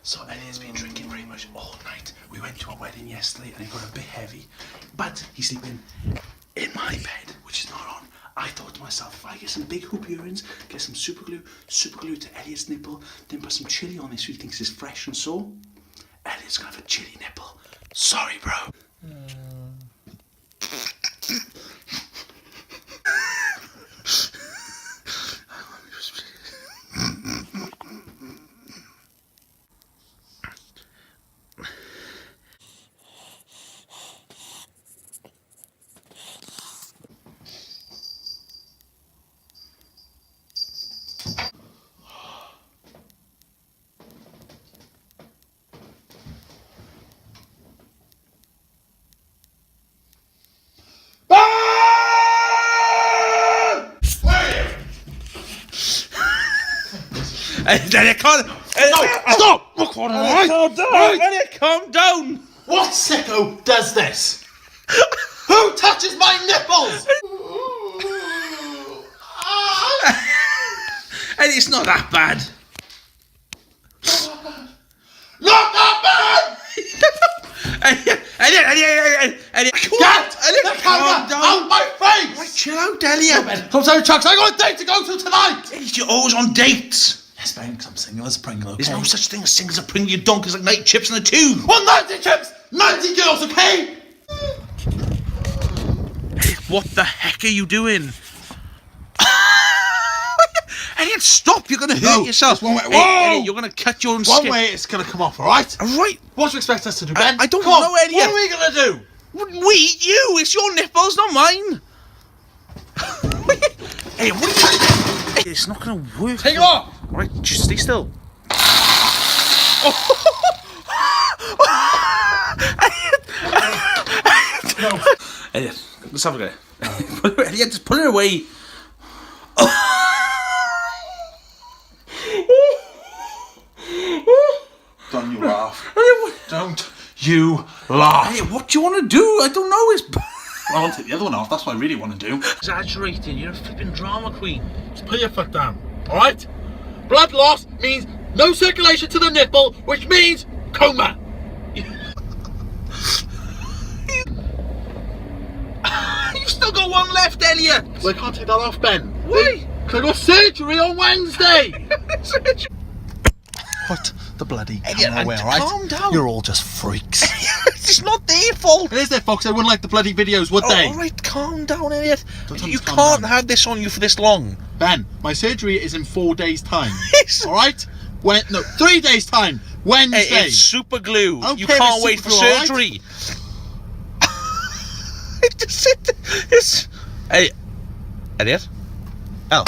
So Elliot's been drinking pretty much all night. We went to a wedding yesterday and he got a bit heavy. But he's sleeping in my bed, which is not on. I thought to myself, if I get some big hoop earrings, get some super glue to Elliot's nipple, then put some chili on it so he thinks it's fresh and sore, Elliot's gonna have a chili nipple. Sorry, bro. Elliot, calm down! Stop! Calm down! Elliot, calm down! What sicko does this? Who touches my nipples? Elliot, it's not that bad. Not that bad! Elliot! Get the camera out my face! Right, chill out, Elliot. Come on, Chucks, I got a date to go to tonight! You're always on dates. Yes, Ben, because I'm single as a Pringle, okay? There's no such thing as single as a Pringle, you donkeys like night chips in a tube. Well, 90 chips, 90 girls, okay? What the heck are you doing? Elliot, stop! You're going to hurt yourself. One way. Hey, Whoa! Elliot, you're going to cut your own skin. One way it's going to come off, alright? Alright. What do you expect us to do, Ben? I don't Come know, on. Elliot. What are we going to do? We, you! It's your nipples, not mine! Hey, what are you... Hey, it's not going to work. Take it off! Right, just stay still. No. Elliot, let's have a go. Elliot, just put it away. Don't you laugh. Don't you laugh. Hey, what do you want to do? I don't know. It's... I want to take the other one off, that's what I really want to do. Exaggerating, you're a flipping drama queen. Just put your foot down, alright? Blood loss means no circulation to the nipple, which means coma. You've still got one left, Elliot. Well, I can't take that off, Ben. Why? Because I got surgery on Wednesday. What the bloody Elliot, hell, right? calm down. You're all just freaks. It's not their fault. It is their fault, 'cause they wouldn't like the bloody videos, would they? Alright, calm down, Elliot. Don't tell me You to calm can't down. have this on you for this long. Ben, my surgery is in 4 days' time. Yes. Alright? No, 3 days' time. Wednesday. Hey, it's super glue. I don't You care if can't it's wait for super glue, surgery. It's... Hey, Elliot. L.